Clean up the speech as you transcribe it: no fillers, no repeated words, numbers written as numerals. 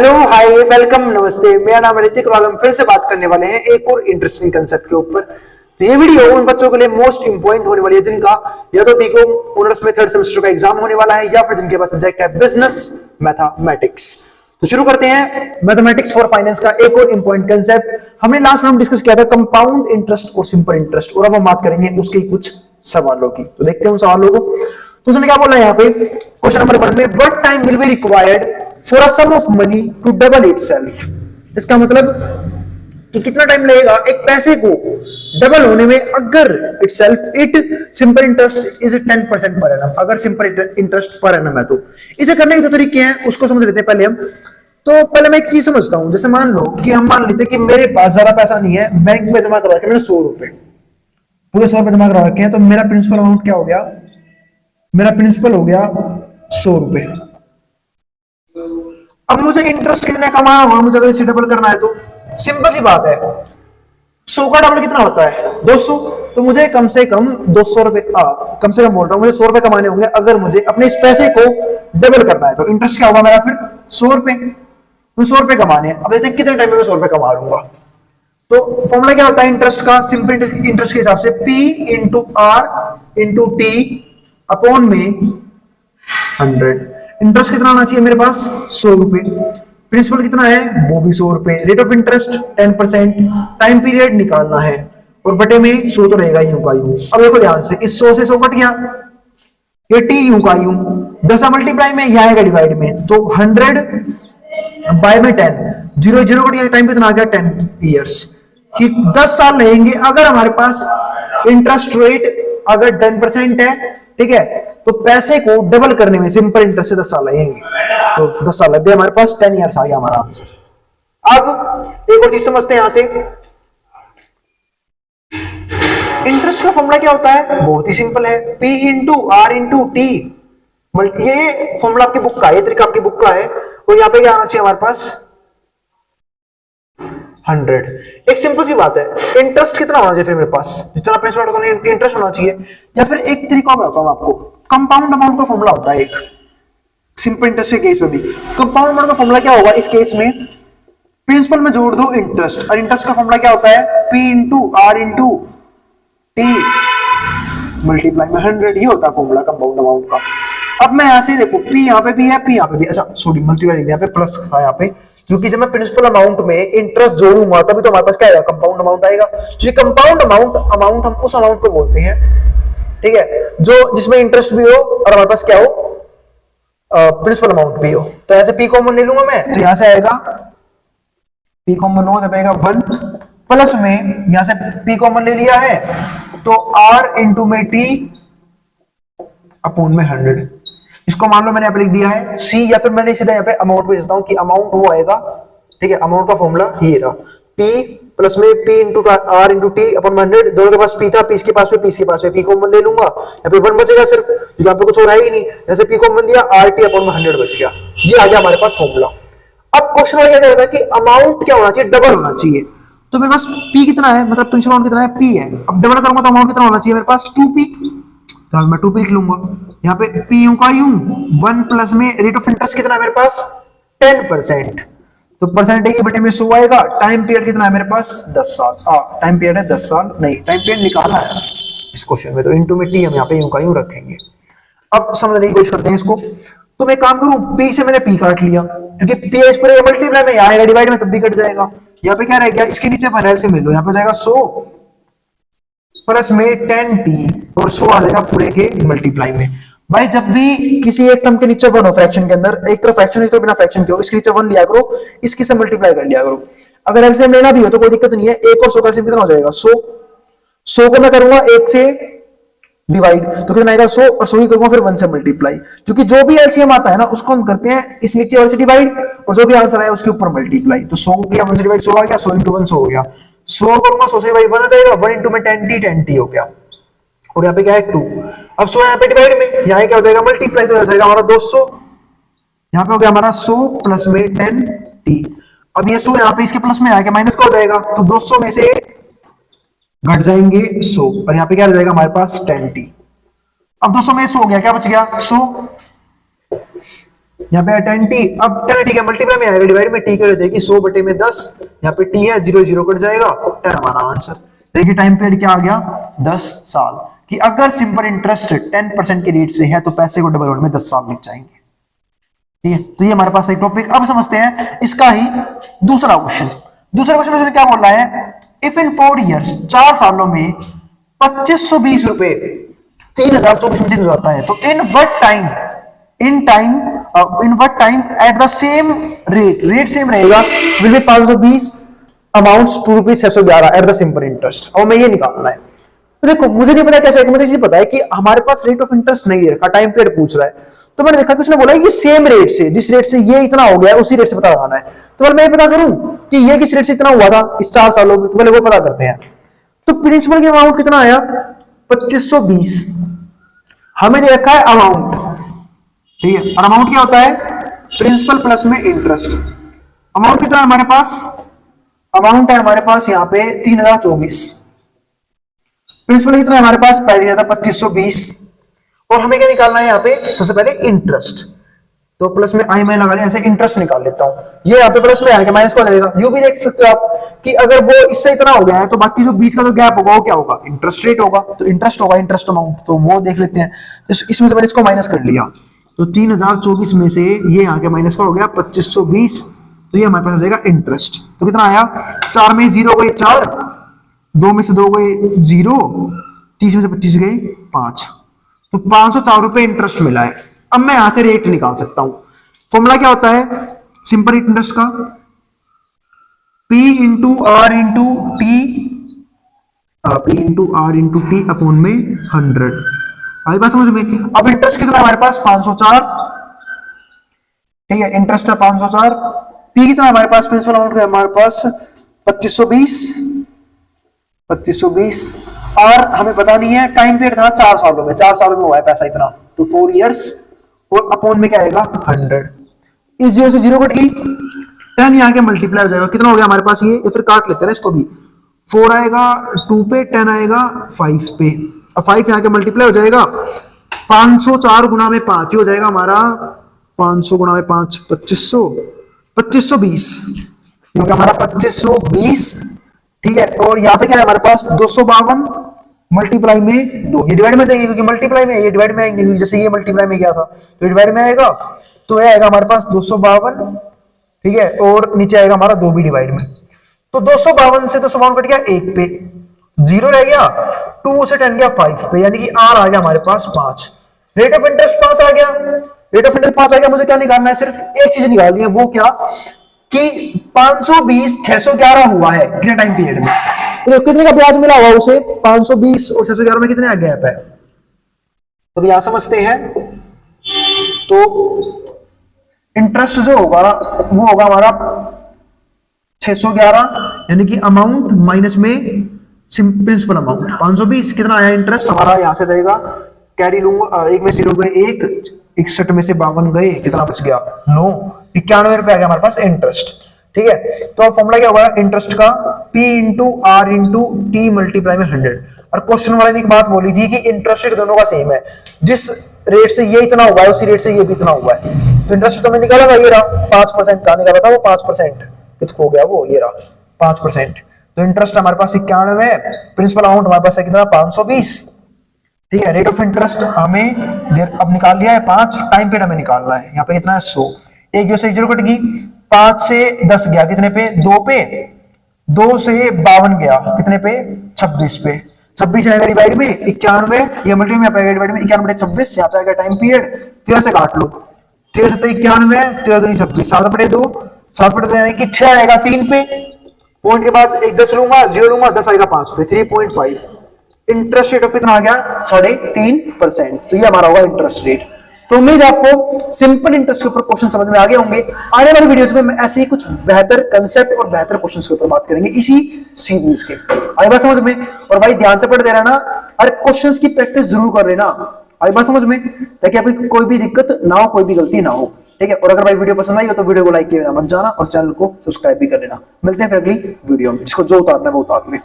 Hello hi welcome नमस्ते, मेरा नाम है ऋतिक और आज हम फिर से बात करने वाले हैं एक और इंटरेस्टिंग कंसेप्ट के ऊपर। तो ये वीडियो उन बच्चों के लिए मोस्ट इंपॉर्टेंट होने वाली है जिनका या तो बीकॉम ऑनर्स में थर्ड सेमेस्टर का एग्जाम होने वाला है या फिर जिनके पास सब्जेक्ट है बिजनेस मैथमेटिक्स। तो शुरू करते हैं मैथमेटिक्स फॉर फाइनेंस का एक और इंपॉर्टेंट कंसेप्ट। हमने लास्ट में डिस्कस किया था कंपाउंड इंटरेस्ट और सिंपल इंटरेस्ट, और अब हम बात करेंगे उसके कुछ सवालों की। तो देखते हैं उन सवालों को। तो उसने क्या बोला यहाँ पे क्वेश्चन नंबर 1 में, what time will be required for a sum of money to double itself. इसका मतलब कि कितना टाइम लगेगा एक पैसे को डबल होने में अगर itself it simple interest is 10% per annum, अगर सिंपल इंटरेस्ट पर एनम है। तो इसे करने के दो तरीके हैं, उसको समझ लेते हैं पहले हम। तो पहले मैं एक चीज समझता हूं, जैसे मान लो कि हम मान लेते हैं कि मेरे पास ज्यादा पैसा नहीं है, बैंक में जमा करवा के मैंने 100 रुपए पूरे 100 रुपए जमा करवा रखे हैं, तो मेरा प्रिंसिपल अमाउंट क्या हो गया, मेरा प्रिंसिपल हो गया 100 रुपए। अब मुझे इंटरेस्ट कितने कमाना होगा, मुझे अगर इसे डबल करना है तो सिंपल सी बात है, 100 का डबल कितना होता है 200। तो मुझे कम से कम 200 रुपए, कम से कम बोल रहा हूं, मुझे 100 रुपए कमाने होंगे अगर मुझे अपने इस पैसे को डबल करना है। तो इंटरेस्ट क्या होगा मेरा फिर 100 रुपए, तो 100 रुपए कमाने हैं। अब देखते हैं कितने टाइम में मैं 100 रुपए कमा लूंगा। तो फॉर्मूला क्या होता है इंटरेस्ट का, सिंपल इंटरेस्ट के हिसाब से P into R into T upon में 100। इंटरेस्ट कितना आना चाहिए मेरे पास 100 रुपए, प्रिंसिपल कितना है वो भी 100 रुपए, rate of interest 10%, time period निकालना है और बटे में 100 तो रहेगा यूं का यूं। अब देखो ध्यान से, इस 100 से 100 कट गया, ये टी यूं का यूं, 10 मल्टीप्लाई में या आएगा डिवाइड में, तो 100 बाय में 10, 0 0 कट गया, टाइम कितना आ गया 10 ईयर्स, कि 10 साल रहेंगे अगर हमारे पास इंटरेस्ट रेट अगर 10% है, ठीक है। तो पैसे को डबल करने में सिंपल इंटरेस्ट से 10 साल लगेंगे, तो 10 साल लग गए हमारे पास, 10 ईयर्स आ गया हमारा आंसर। अब एक और चीज समझते हैं यहां से, इंटरेस्ट का फॉर्मूला क्या होता है, बहुत ही सिंपल है, P into R into T. ये फॉर्मूला आपकी बुक का है, ये तरीका आपकी बुक का है, और यहाँ पे क्या आना चाहिए हमारे पास 100। एक सिंपल सी बात है, इंटरेस्ट कितना होना चाहिए फिर मेरे पास, जितना प्रिंसिपल होता है इंटरेस्ट होना चाहिए। या फिर एक तरीका मैं बताऊं आपको, कंपाउंड अमाउंट का फॉर्मूला होता है एक सिंपल इंटरेस्ट के केस में भी। कंपाउंड अमाउंट का फॉर्मूला क्या होगा इस केस में, प्रिंसिपल में जोड़ दो इंटरेस्ट, और इंटरेस्ट का फॉर्मूला क्या होता है P into R into T multiply में 100। ये होता है फॉर्मूला कंपाउंड अमाउंट का। अब मैं यहां से देखो, P यहाँ पे भी है, P यहाँ पे भी, अच्छा सॉरी मल्टीप्लाई यहाँ पे प्लस था यहाँ पे, क्योंकि जब मैं प्रिंसिपल अमाउंट में इंटरेस्ट जोड़ूंगा तभी तो हमारे पास क्या आएगा कंपाउंड अमाउंट आएगा। जो कंपाउंड अमाउंट हम उस अमाउंट को बोलते हैं, ठीक है, जो जिसमें इंटरेस्ट भी हो और हमारे पास क्या हो प्रिंसिपल अमाउंट भी हो। तो ऐसे P कॉमन ले लूंगा मैं, तो यहां से आएगा P कॉमन हो जाएगा 1 प्लस में, यहां से P कॉमन ले लिया है तो R इंटू में T अपॉन में 100। इसको मान लो मैंने यहाँ पे लिख दिया है C, या फिर मैंने सीधा यहाँ पे अमाउंट भी लिखता हूँ कि अमाउंट वो आएगा, ठीक है, अमाउंट का फॉर्मूला ये रहा, P प्लस में P into R into T upon 100। दोनों के पास P था, P इसके पास में P इसके पास में, P कॉमन ले लूंगा, यहाँ पे 1 बचेगा सिर्फ, यहाँ पे कुछ और है ही नहीं, जैसे P कॉमन लिया आर टी अपन 100 बच गया। ये आ गया हमारे पास फॉर्मूला। अब क्वेश्चन में क्या कहता है कि अमाउंट क्या होना चाहिए, डबल होना चाहिए। तो मेरे पास P कितना है, मतलब प्रिंसिपल अमाउंट कितना है P है, अब डबल करूंगा तो अमाउंट कितना होना चाहिए मेरे पास 2P, तो मैं 2P लिख लूंगा। यहाँ पे P यूं का यूं, 1 प्लस में रेट ऑफ इंटरेस्ट कितना है मेरे पास 10%, तो परसेंटेज के बटे में 100 आएगा। टाइम पीरियड कितना है मेरे पास 10 साल, टाइम पीरियड है 10 साल, नहीं टाइम पीरियड निकालना है इस क्वेश्चन में, तो इंटू में टी हम यहाँ पे यूं का यूं रखेंगे। अब समझने की कोशिश करते हैं इसको। तो मैं काम करूं, P से मैंने P काट लिया, क्योंकि P इस पर मल्टीप्लाई में आएगा, डिवाइड में तब भी कट जाएगा। यहाँ पे क्या रह गया, इसके नीचे पर से मिल लो, यहाँ पे जाएगा 100 प्लस में 10T और 100 आ जाएगा पूरे के मल्टीप्लाई में। भाई जब भी किसी एक टर्म के नीचे 1 हो फ्रैक्शन के अंदर, एक तरफ फ्रैक्शन एक तरफ बिना फ्रैक्शन के हो, इसके नीचे 1 लिया करो, इसकी से मल्टीप्लाई कर लिया करो। अगर एलसीएम लेना भी हो तो कोई दिक्कत नहीं है, 1 और 100 का एलसीएम कितना हो जाएगा 100 को मैं करूंगा 1 से डिवाइड, तो कितना आएगा 100, और 100 ही करूंगा फिर 1 से मल्टीप्लाई, क्योंकि जो भी एलसीएम आता है ना उसको हम करते हैं इस नीचे वाले से डिवाइड, और जो भी आंसर आया उसके ऊपर मल्टीप्लाई। तो 100 किया 1 से डिवाइड 100 आ गया, 100 इंटू 1 100 हो गया, 100 करूंगा 100 से डिवाइड 1 आ जाएगा, 1 इंटू में 10T हो गया, और यहाँ पे क्या है 2। अब 100 यहाँ पे डिवाइड में, यहाँ क्या हो जाएगा मल्टीप्लाई, तो हो जाएगा हमारा 200, यहाँ पे हो गया हमारा 100 प्लस में 10T। अब ये 100 यहाँ पे इसके प्लस में आएगा, माइनस का हो जाएगा, तो 200 में से घट जाएंगे 100, और यहाँ पे क्या रह जाएगा हमारे पास 10T। अब 200 में 100 हो गया, क्या बच गया 100, यहाँ पे 10t, अब 10t के मल्टीप्लाई में आएगा, डिवाइड में t कर जाएगी 100 बटे में 10, यहाँ पे t है 0 0 कट जाएगा, 10 हमारा आंसर। देखिए टाइम पीरियड क्या आ गया 10 साल, कि अगर सिंपल इंटरेस्ट 10% के रेट से है तो पैसे को डबल होने में 10 साल लग जाएंगे। ठीक है, तो ये हमारे पास एक टॉपिक। अब समझते हैं इसका ही दूसरा क्वेश्चन। दूसरा क्वेश्चन में क्या बोल रहा है, इफ इन 4 इयर्स 4 सालों में 2520 रुपए 3024 में चेंज हो जाता है, तो in what time at the same rate same रहेगा, will be 520 amounts to rupees 611 at the simple interest. और मैं ये निकालना है, तो देखो मुझे नहीं पता कैसे, मुझे इसी पता है कि हमारे पास रेट ऑफ इंटरेस्ट नहीं है, टाइम पीरियड पूछ रहा है, तो मैंने देखा कि उसने बोला कि सेम रेट से, जिस रेट से ये इतना हो गया उसी रेट से पता लगाना है। तो पहले मैं ये पता करूं कि ये किस रेट से इतना हुआ था इस 4 सालों में, तो पहले वो पता करते हैं। तो प्रिंसिपल की अमाउंट कितना आया 2520, हमें दे रखा है अमाउंट, ठीक है, और अमाउंट क्या होता है प्रिंसिपल प्लस में इंटरेस्ट। अमाउंट कितना है हमारे पास, अमाउंट है हमारे पास यहाँ पे 3024, प्रिंसिपल कितना है हमारे पास पहले था 2520, और हमें क्या निकालना है यहाँ पे सबसे पहले इंटरेस्ट। तो प्लस में आई मैं लगा लिया, ऐसे इंटरेस्ट निकाल लेता हूं, ये यहाँ पे प्लस में आएगा माइनस को जाएगा। यूं भी देख सकते हो आप कि अगर वो इससे इतना हो गया है तो बाकी जो बीच का जो गैप होगा वो क्या होगा, इंटरेस्ट रेट होगा, तो इंटरेस्ट होगा इंटरेस्ट अमाउंट, तो वो देख लेते हैं। इसमें से मैंने इसको माइनस कर लिया, तो 3024 में से ये यहाँ के माइनस का हो गया 2520, तो ये हमारे पास आ जाएगा इंटरेस्ट। तो कितना आया, 4 में 0 गए 4, 2 में से 2 गए 0, 30 में से 25 गए 5, तो 504 रुपए इंटरेस्ट मिला है। अब मैं यहां से रेट निकाल सकता हूं। फॉर्मूला क्या होता है सिंपल इंटरेस्ट का, P into R into T upon में 100। आई बात समझ में। अब इंटरेस्ट कितना हमारे पास 504, ठीक है, इंटरेस्ट है 504। P कितना हमारे पास, प्रिंसिपल अमाउंट का हमारे पास 2520, और हमें पता नहीं है टाइम पीरियड था 4 सालों में, 4 सालों में हुआ है पैसा इतना, तो 4 इयर्स, और अपॉन में क्या आएगा 100। इस 0 से 0 कट गई, 10 यहाँ के मल्टीप्लाई हो जाएगा, कितना हो गया हमारे पास ये फिर काट लेते हैं इसको भी, 4 आएगा 2 पे, 10 आएगा 5 पे, अब 5 यहाँ के मल्टीप्लाई हो जाएगा, 504 गुना में 5 हो जाएगा हमारा, 500 गुना में 5 2520, क्योंकि हमारा 2520, ठीक है। और यहाँ पे क्या है हमारे पास 252 मल्टीप्लाई में 2, ये डिवाइड में देंगे क्योंकि मल्टीप्लाई में, ये डिवाइड में आएंगे क्योंकि जैसे ये मल्टीप्लाई में गया था तो डिवाइड में आएगा, तो ये आएगा हमारे पास 252, ठीक है, और नीचे आएगा हमारा 2 भी डिवाइड में, तो 252 से 252 कट गया 1 पे, 0 रह गया, 2 से 10 गया 5 पे, यानी कि आर आ गया हमारे पास 5। रेट ऑफ इंटरेस्ट 5 आ गया, रेट ऑफ इंटरेस्ट 5 आ गया, मुझे क्या निकालना है, सिर्फ एक चीज निकालनी है, वो क्या कि 520 611 हुआ है कितने टाइम पीरियड में, तो कितने का ब्याज मिला हुआ उसे, 520 और 611 में कितने गैप है, तो यहां समझते हैं। तो इंटरेस्ट जो होगा वो होगा हमारा 611, यानी कि अमाउंट माइनस में प्रिंसिपल अमाउंट, 520 कितना आया इंटरेस्ट हमारा, यहां से जाएगा कैरी लूंगा, 1 में 0 गए 1, 61 में से 52 गए, कितना बच गया 9, 91 रुपए आ गया हमारे पास इंटरेस्ट, ठीक है। तो अब फॉर्मूला क्या होगा इंटरेस्ट का, P into R into T multiply में 100। और क्वेश्चन वाले ने एक बात बोली थी कि इंटरेस्ट रेट दोनों का सेम है, जिस रेट से ये इतना हुआ है उसी रेट से ये भी इतना हुआ है, तो इंटरेस्ट तो मैं निकाला था, ये रहा 5% का निकाला था, वो 5% कितना हो गया, वो ये रहा 5%। तो इंटरेस्ट हमारे पास 91 है, प्रिंसिपल अमाउंट हमारे पास है कितना 520, ठीक है। रेट ऑफ इंटरेस्ट हमें अब निकाल लिया है 5, टाइम पीरियड हमें निकालना है, यहाँ पे कितना है 100, 1 0 से 0 कट गई, 5 से 10 गया कितने पे 2 पे, 2 से 52 गया कितने पे 26 पे, 26 आएगा डिवाइड में 91, ये मल्टीप्लाई में आएगा डिवाइड में 91 बटे 26, यहाँ पे आएगा टाइम पीरियड 13 से काट लो, 13 से 91, 13 दूनी 26, 7 बटे 2, 7 बटे 2 यानी कि 6 आएगा 3 पे, पॉइंट के बाद 1 10 लूंगा, 0 लूंगा, 10 आएगा 5 पे, 3.5। इंटरेस्ट रेट ऑफ कितना आ गया 3.5%, तो ये हमारा होगा इंटरेस्ट रेट। तो उम्मीद है आपको सिंपल इंटरेस्ट के ऊपर क्वेश्चन समझ में आ गए होंगे। आने वाली वीडियोस में मैं ऐसे ही कुछ बेहतर कंसेप्ट और बेहतर क्वेश्चंस के ऊपर बात करेंगे इसी सीरीज के। आई बात समझ में? और भाई ध्यान से पढ़ते रहना, हर क्वेश्चंस की प्रैक्टिस जरूर कर लेना। आई बात समझ में? ताकि आपको कोई भी दिक्कत ना हो, कोई भी गलती ना हो, ठीक है। और अगर भाई वीडियो पसंद आई हो तो वीडियो को लाइक किए बिना मत जाना और चैनल को सब्सक्राइब भी कर लेना। मिलते हैं फिर अगली वीडियो में, जिसको जो उतारना है वो उतार ले।